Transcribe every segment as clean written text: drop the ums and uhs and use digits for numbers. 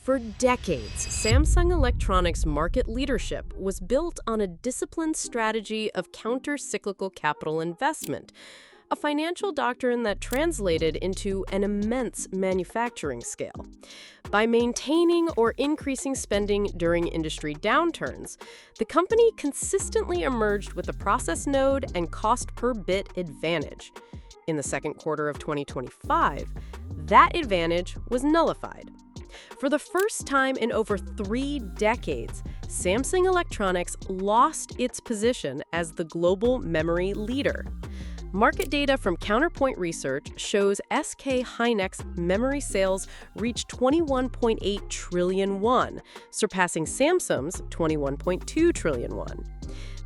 For decades, Samsung Electronics' market leadership was built on a disciplined strategy of counter-cyclical capital investment, a financial doctrine that translated into an immense manufacturing scale. By maintaining or increasing spending during industry downturns, the company consistently emerged with a process node and cost per bit advantage. In the second quarter of 2025, that advantage was nullified. For the first time in over 3 decades, Samsung Electronics lost its position as the global memory leader. Market data from Counterpoint Research shows SK Hynix memory sales reached 21.8 trillion won, surpassing Samsung's 21.2 trillion won.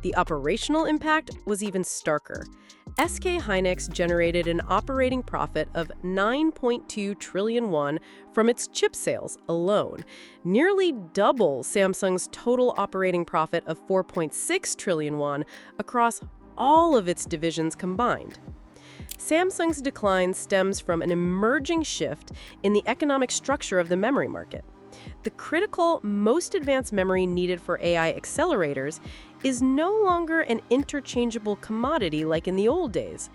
The operational impact was even starker. SK Hynix generated an operating profit of 9.2 trillion won from its chip sales alone, nearly double Samsung's total operating profit of 4.6 trillion won across all of its divisions combined. Samsung's decline stems from an emerging shift in the economic structure of the memory market. The critical, most advanced memory needed for AI accelerators is no longer an interchangeable commodity like in the old days.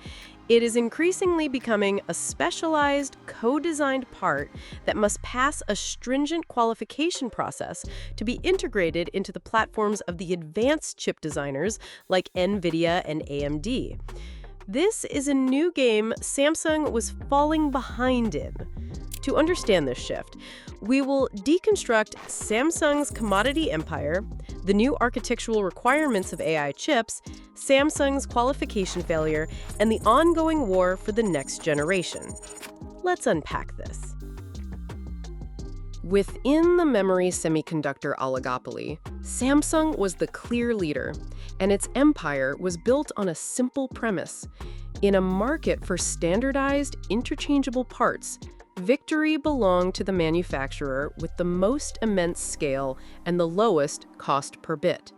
It is increasingly becoming a specialized, co-designed part that must pass a stringent qualification process to be integrated into the platforms of the advanced chip designers like Nvidia and AMD. This is a new game Samsung was falling behind in. To understand this shift, we will deconstruct Samsung's commodity empire, the new architectural requirements of AI chips, Samsung's qualification failure, and the ongoing war for the next generation. Let's unpack this. Within the memory semiconductor oligopoly, Samsung was the clear leader, and its empire was built on a simple premise. In a market for standardized, interchangeable parts, victory belonged to the manufacturer with the most immense scale and the lowest cost per bit.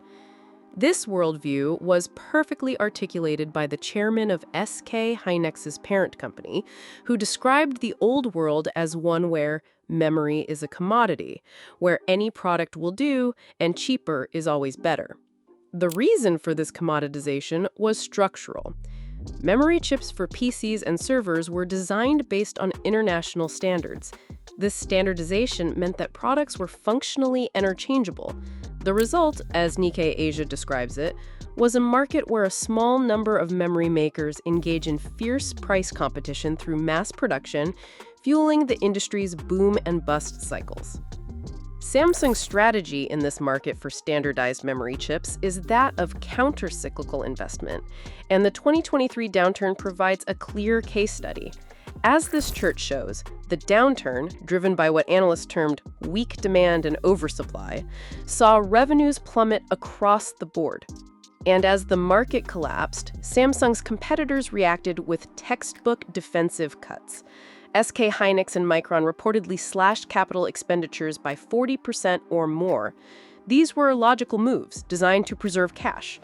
This worldview was perfectly articulated by the chairman of SK Hynix's parent company, who described the old world as one where memory is a commodity, where any product will do and cheaper is always better. The reason for this commoditization was structural. Memory chips for PCs and servers were designed based on international standards. This standardization meant that products were functionally interchangeable. The result, as Nikkei Asia describes it, was a market where a small number of memory makers engage in fierce price competition through mass production, fueling the industry's boom and bust cycles. Samsung's strategy in this market for standardized memory chips is that of counter-cyclical investment, and the 2023 downturn provides a clear case study. As this chart shows, the downturn, driven by what analysts termed weak demand and oversupply, saw revenues plummet across the board. And as the market collapsed, Samsung's competitors reacted with textbook defensive cuts. SK Hynix and Micron reportedly slashed capital expenditures by 40% or more. These were logical moves designed to preserve cash.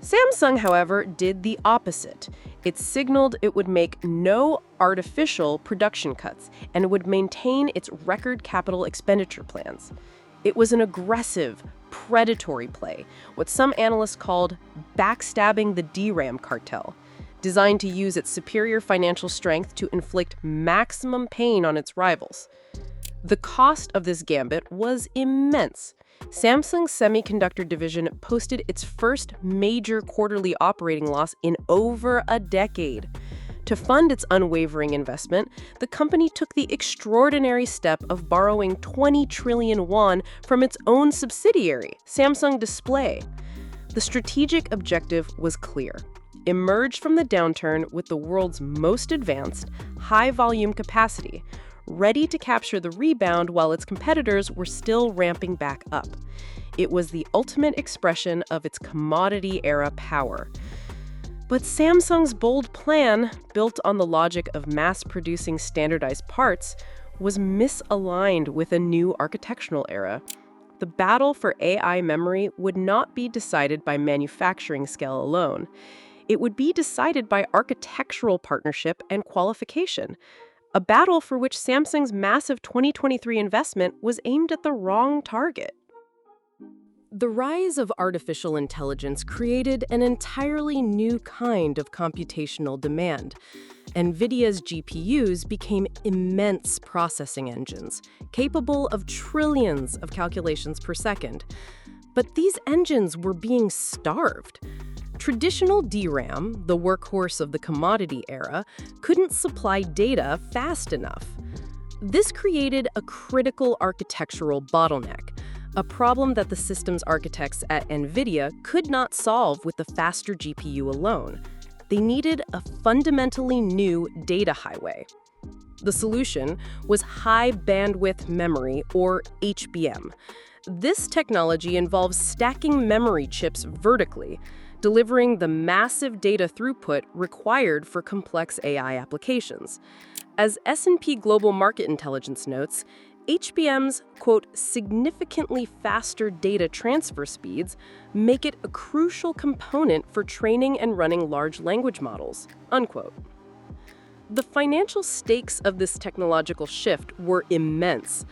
Samsung, however, did the opposite. It signaled it would make no artificial production cuts and would maintain its record capital expenditure plans. It was an aggressive, predatory play, what some analysts called backstabbing the DRAM cartel, designed to use its superior financial strength to inflict maximum pain on its rivals. The cost of this gambit was immense. Samsung's semiconductor division posted its first major quarterly operating loss in over a decade. To fund its unwavering investment, the company took the extraordinary step of borrowing 20 trillion won from its own subsidiary, Samsung Display. The strategic objective was clear: emerge from the downturn with the world's most advanced, high-volume capacity, ready to capture the rebound while its competitors were still ramping back up. It was the ultimate expression of its commodity-era power. But Samsung's bold plan, built on the logic of mass-producing standardized parts, was misaligned with a new architectural era. The battle for AI memory would not be decided by manufacturing scale alone. It would be decided by architectural partnership and qualification. a battle for which Samsung's massive 2023 investment was aimed at the wrong target. The rise of artificial intelligence created an entirely new kind of computational demand. Nvidia's GPUs became immense processing engines, capable of trillions of calculations per second. But these engines were being starved. Traditional DRAM, the workhorse of the commodity era, couldn't supply data fast enough. This created a critical architectural bottleneck, a problem that the systems architects at Nvidia could not solve with the faster GPU alone. They needed a fundamentally new data highway. The solution was high bandwidth memory, or HBM. This technology involves stacking memory chips vertically, delivering the massive data throughput required for complex AI applications. As S&P Global Market Intelligence notes, HBM's, quote, significantly faster data transfer speeds make it a crucial component for training and running large language models, unquote. The financial stakes of this technological shift were immense.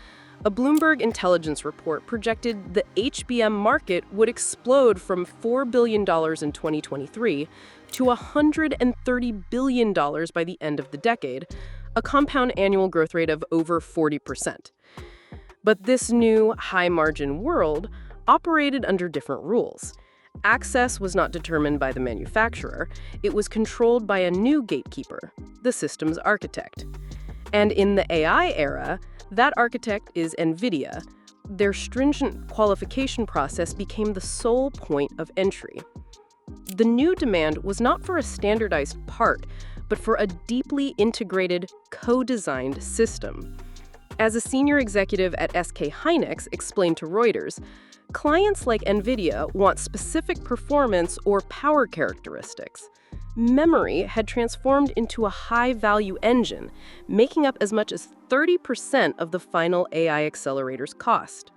A Bloomberg intelligence report projected the HBM market would explode from $4 billion in 2023 to $130 billion by the end of the decade, a compound annual growth rate of over 40%. But this new, high-margin world operated under different rules. Access was not determined by the manufacturer. It was controlled by a new gatekeeper, the system's architect. And in the AI era, that architect is Nvidia. Their stringent qualification process became the sole point of entry. The new demand was not for a standardized part, but for a deeply integrated, co-designed system. As a senior executive at SK Hynix explained to Reuters, clients like Nvidia want specific performance or power characteristics. Memory had transformed into a high-value engine, making up as much as 30% of the final AI accelerator's cost.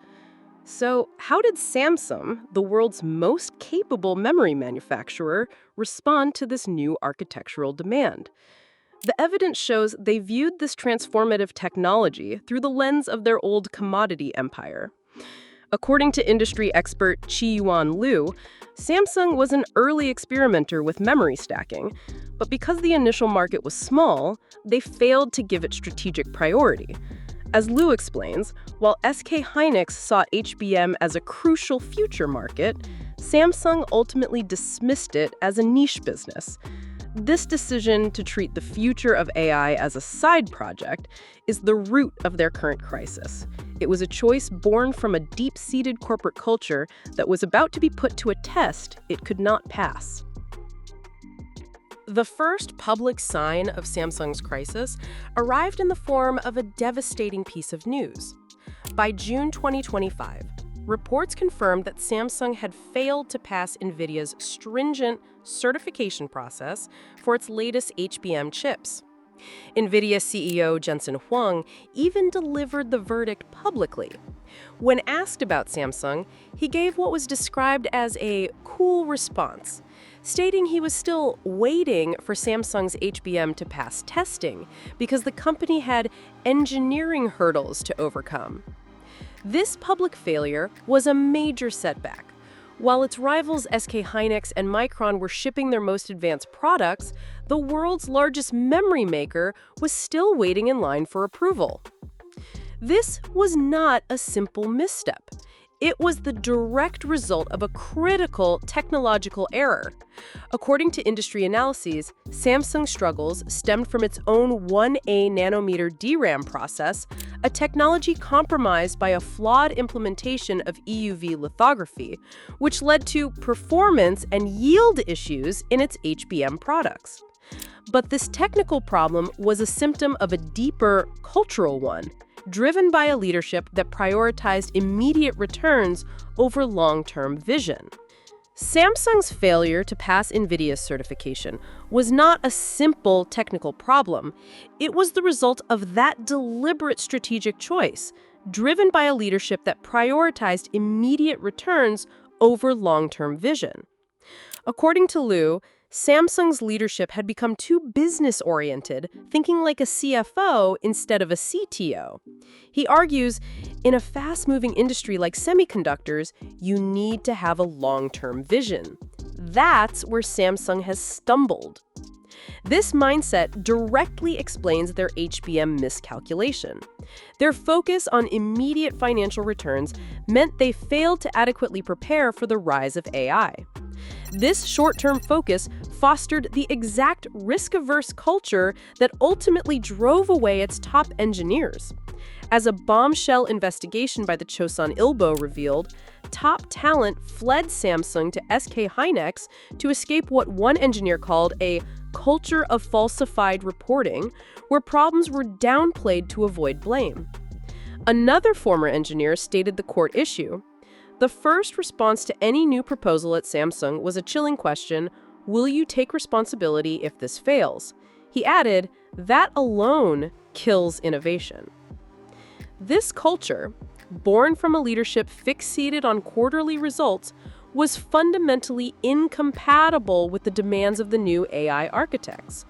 So, how did Samsung, the world's most capable memory manufacturer, respond to this new architectural demand? The evidence shows they viewed this transformative technology through the lens of their old commodity empire. According to industry expert Chi-Yuan Liu, Samsung was an early experimenter with memory stacking, but because the initial market was small, they failed to give it strategic priority. As Liu explains, while SK Hynix saw HBM as a crucial future market, Samsung ultimately dismissed it as a niche business. This decision to treat the future of AI as a side project is the root of their current crisis. It was a choice born from a deep-seated corporate culture that was about to be put to a test it could not pass. The first public sign of Samsung's crisis arrived in the form of a devastating piece of news. By June 2025, reports confirmed that Samsung had failed to pass Nvidia's stringent certification process for its latest HBM chips. Nvidia CEO Jensen Huang even delivered the verdict publicly. When asked about Samsung, he gave what was described as a cool response, stating he was still waiting for Samsung's HBM to pass testing because the company had engineering hurdles to overcome. This public failure was a major setback. While its rivals SK Hynix and Micron were shipping their most advanced products, the world's largest memory maker was still waiting in line for approval. This was not a simple misstep. It was the direct result of a critical technological error. According to industry analyses, Samsung's struggles stemmed from its own 1A nanometer DRAM process, a technology compromised by a flawed implementation of EUV lithography, which led to performance and yield issues in its HBM products. But this technical problem was a symptom of a deeper cultural one, driven by a leadership that prioritized immediate returns over long-term vision. Samsung's failure to pass Nvidia's certification was not a simple technical problem. It was the result of that deliberate strategic choice, driven by a leadership that prioritized immediate returns over long-term vision. According to Liu, Samsung's leadership had become too business-oriented, thinking like a CFO instead of a CTO. He argues, in a fast-moving industry like semiconductors, you need to have a long-term vision. That's where Samsung has stumbled. This mindset directly explains their HBM miscalculation. Their focus on immediate financial returns meant they failed to adequately prepare for the rise of AI. This short-term focus fostered the exact risk-averse culture that ultimately drove away its top engineers. As a bombshell investigation by the Chosun Ilbo revealed, top talent fled Samsung to SK Hynix to escape what one engineer called a culture of falsified reporting, where problems were downplayed to avoid blame. Another former engineer stated the court issue. The first response to any new proposal at Samsung was a chilling question, will you take responsibility if this fails? He added, that alone kills innovation. This culture, born from a leadership fixated on quarterly results, was fundamentally incompatible with the demands of the new AI architects.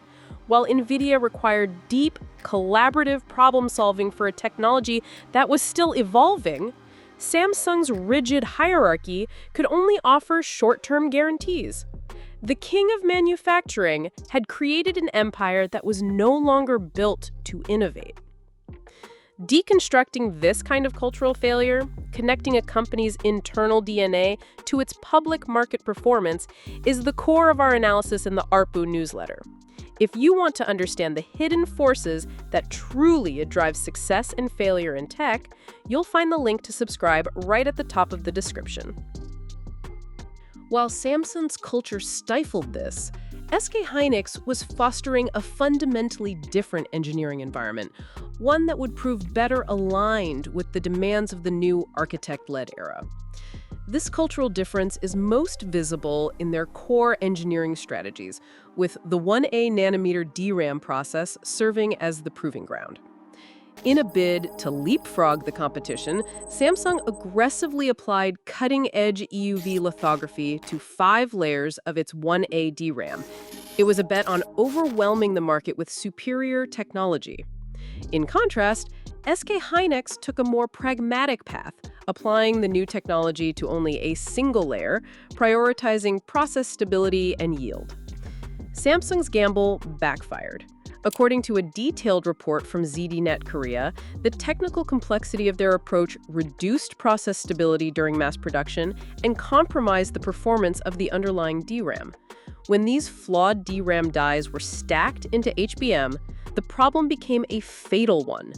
While Nvidia required deep, collaborative problem-solving for a technology that was still evolving, Samsung's rigid hierarchy could only offer short-term guarantees. The king of manufacturing had created an empire that was no longer built to innovate. Deconstructing this kind of cultural failure, connecting a company's internal DNA to its public market performance, is the core of our analysis in the ARPU newsletter. If you want to understand the hidden forces that truly drive success and failure in tech, you'll find the link to subscribe right at the top of the description. While Samsung's culture stifled this, SK Hynix was fostering a fundamentally different engineering environment, one that would prove better aligned with the demands of the new architect-led era. This cultural difference is most visible in their core engineering strategies, with the 1A nanometer DRAM process serving as the proving ground. In a bid to leapfrog the competition, Samsung aggressively applied cutting-edge EUV lithography to 5 layers of its 1A DRAM. It was a bet on overwhelming the market with superior technology. In contrast, SK Hynix took a more pragmatic path, applying the new technology to only a single layer, prioritizing process stability and yield. Samsung's gamble backfired. According to a detailed report from ZDNet Korea, the technical complexity of their approach reduced process stability during mass production and compromised the performance of the underlying DRAM. When these flawed DRAM dies were stacked into HBM, the problem became a fatal one.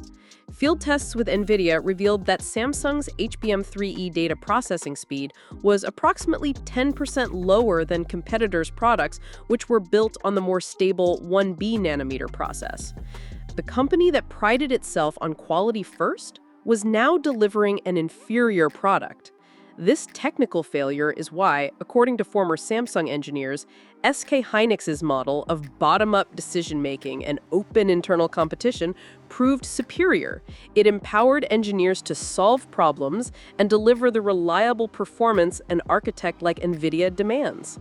Field tests with Nvidia revealed that Samsung's HBM3E data processing speed was approximately 10% lower than competitors' products, which were built on the more stable 1B nanometer process. The company that prided itself on quality first was now delivering an inferior product. This technical failure is why, according to former Samsung engineers, SK Hynix's model of bottom-up decision-making and open internal competition proved superior. It empowered engineers to solve problems and deliver the reliable performance an architect like Nvidia demands.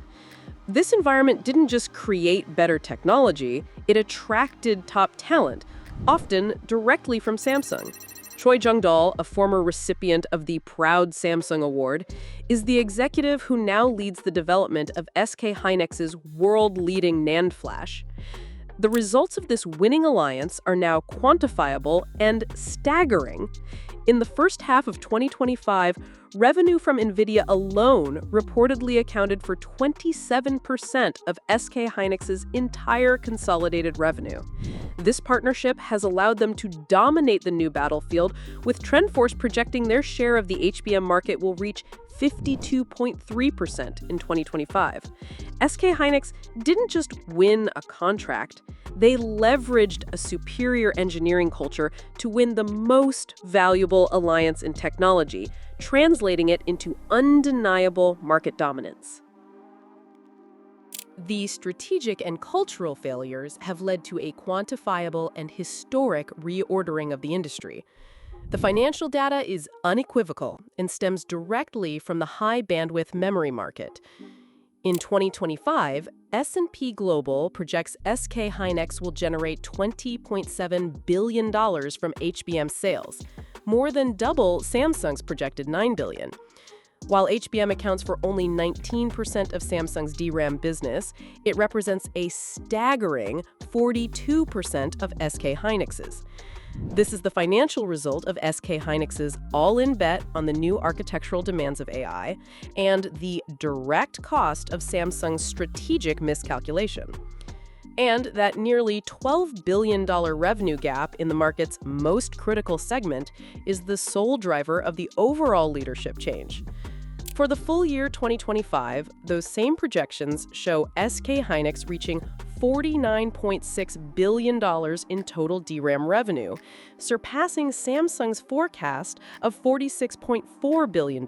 This environment didn't just create better technology, it attracted top talent, often directly from Samsung. Choi Jung-dal, a former recipient of the Proud Samsung Award, is the executive who now leads the development of SK Hynix's world-leading NAND flash. The results of this winning alliance are now quantifiable and staggering. In the first half of 2025, revenue from Nvidia alone reportedly accounted for 27% of SK Hynix's entire consolidated revenue. This partnership has allowed them to dominate the new battlefield, with TrendForce projecting their share of the HBM market will reach 52.3% in 2025. SK Hynix didn't just win a contract, they leveraged a superior engineering culture to win the most valuable alliance in technology, translating it into undeniable market dominance. These strategic and cultural failures have led to a quantifiable and historic reordering of the industry. The financial data is unequivocal and stems directly from the high-bandwidth memory market. In 2025, S&P Global projects SK Hynix will generate $20.7 billion from HBM sales, more than double Samsung's projected $9 billion. While HBM accounts for only 19% of Samsung's DRAM business, it represents a staggering 42% of SK Hynix's. This is the financial result of SK Hynix's all-in bet on the new architectural demands of AI and the direct cost of Samsung's strategic miscalculation. And that nearly $12 billion revenue gap in the market's most critical segment is the sole driver of the overall leadership change. For the full year 2025, those same projections show SK Hynix reaching $49.6 billion in total DRAM revenue, surpassing Samsung's forecast of $46.4 billion.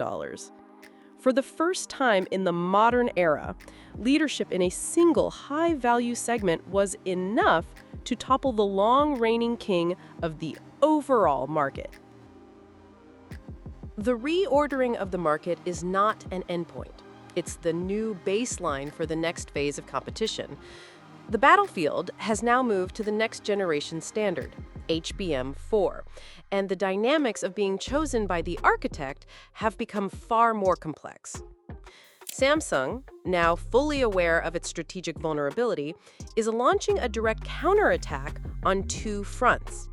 For the first time in the modern era, leadership in a single high-value segment was enough to topple the long-reigning king of the overall market. The reordering of the market is not an endpoint. It's the new baseline for the next phase of competition. The battlefield has now moved to the next generation standard, HBM4, and the dynamics of being chosen by the architect have become far more complex. Samsung, now fully aware of its strategic vulnerability, is launching a direct counterattack on two fronts.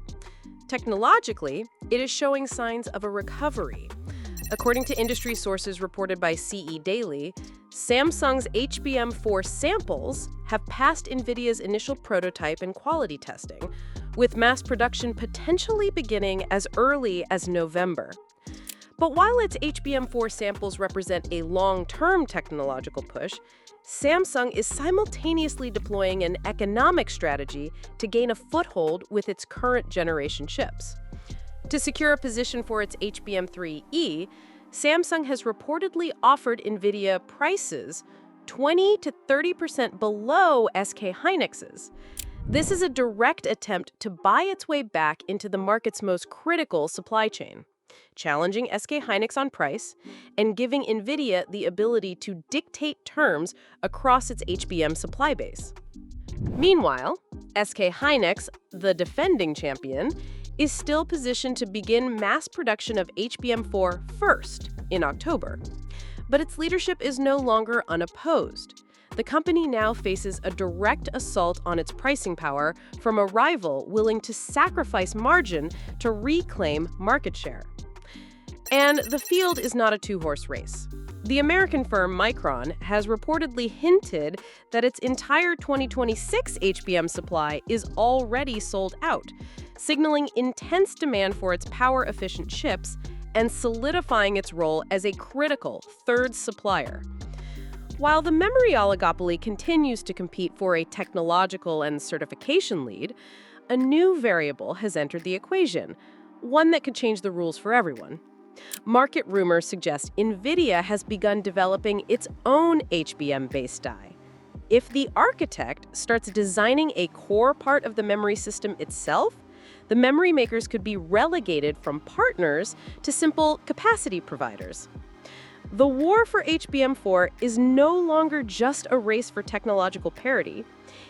Technologically, it is showing signs of a recovery. According to industry sources reported by CE Daily, Samsung's HBM4 samples have passed Nvidia's initial prototype and quality testing, with mass production potentially beginning as early as November. But while its HBM4 samples represent a long-term technological push, Samsung is simultaneously deploying an economic strategy to gain a foothold with its current generation chips. To secure a position for its HBM3E, Samsung has reportedly offered Nvidia prices 20 to 30% below SK Hynix's. This is a direct attempt to buy its way back into the market's most critical supply chain, challenging SK Hynix on price and giving Nvidia the ability to dictate terms across its HBM supply base. Meanwhile, SK Hynix, the defending champion, is still positioned to begin mass production of HBM4 first in October. But its leadership is no longer unopposed. The company now faces a direct assault on its pricing power from a rival willing to sacrifice margin to reclaim market share. And the field is not a two-horse race. The American firm Micron has reportedly hinted that its entire 2026 HBM supply is already sold out, signaling intense demand for its power-efficient chips and solidifying its role as a critical third supplier. While the memory oligopoly continues to compete for a technological and certification lead, a new variable has entered the equation, one that could change the rules for everyone. Market rumors suggest Nvidia has begun developing its own HBM-based die. If the architect starts designing a core part of the memory system itself, the memory makers could be relegated from partners to simple capacity providers. The war for HBM4 is no longer just a race for technological parity.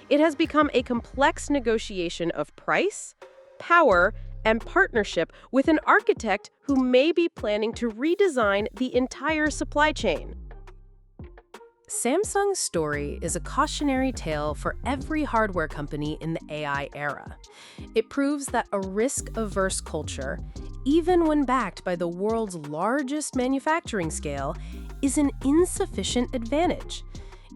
It has become a complex negotiation of price, power, and partnership with an architect who may be planning to redesign the entire supply chain. Samsung's story is a cautionary tale for every hardware company in the AI era. It proves that a risk-averse culture, even when backed by the world's largest manufacturing scale, is an insufficient advantage.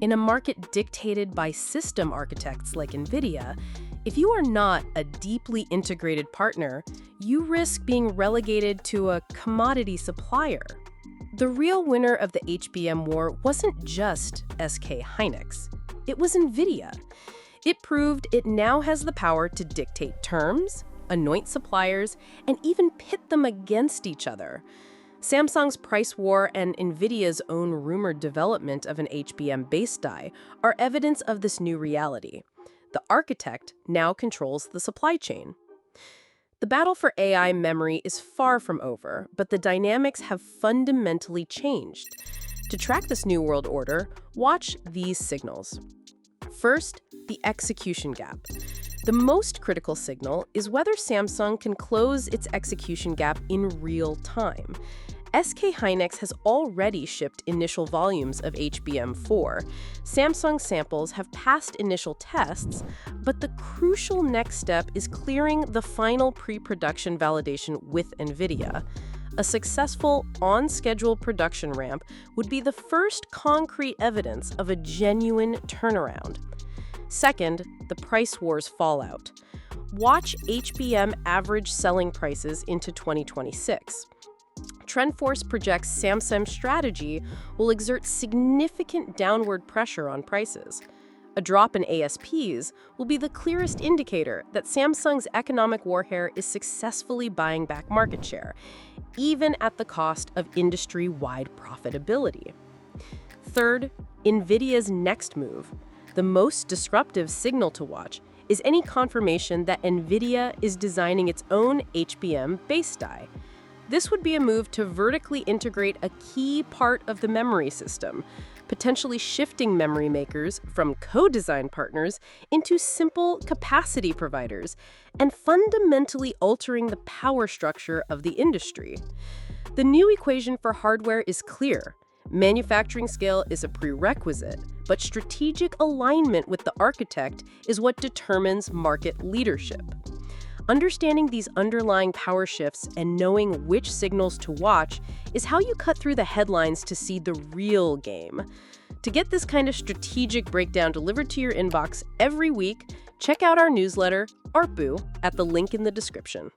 In a market dictated by system architects like Nvidia, if you are not a deeply integrated partner, you risk being relegated to a commodity supplier. The real winner of the HBM war wasn't just SK Hynix. It was Nvidia. It proved it now has the power to dictate terms, anoint suppliers, and even pit them against each other. Samsung's price war and Nvidia's own rumored development of an HBM-based die are evidence of this new reality. The architect now controls the supply chain. The battle for AI memory is far from over, but the dynamics have fundamentally changed. To track this new world order, watch these signals. First, the execution gap. The most critical signal is whether Samsung can close its execution gap in real time. SK Hynix has already shipped initial volumes of HBM4. Samsung samples have passed initial tests, but the crucial next step is clearing the final pre-production validation with Nvidia. A successful, on-schedule production ramp would be the first concrete evidence of a genuine turnaround. Second, the price wars fallout. Watch HBM average selling prices into 2026. TrendForce projects Samsung's strategy will exert significant downward pressure on prices. A drop in ASPs will be the clearest indicator that Samsung's economic warfare is successfully buying back market share, even at the cost of industry-wide profitability. Third, Nvidia's next move. The most disruptive signal to watch is any confirmation that Nvidia is designing its own HBM base die. This would be a move to vertically integrate a key part of the memory system, potentially shifting memory makers from co-design partners into simple capacity providers and fundamentally altering the power structure of the industry. The new equation for hardware is clear. Manufacturing scale is a prerequisite, but strategic alignment with the architect is what determines market leadership. Understanding these underlying power shifts and knowing which signals to watch is how you cut through the headlines to see the real game. To get this kind of strategic breakdown delivered to your inbox every week, check out our newsletter, ARPU, at the link in the description.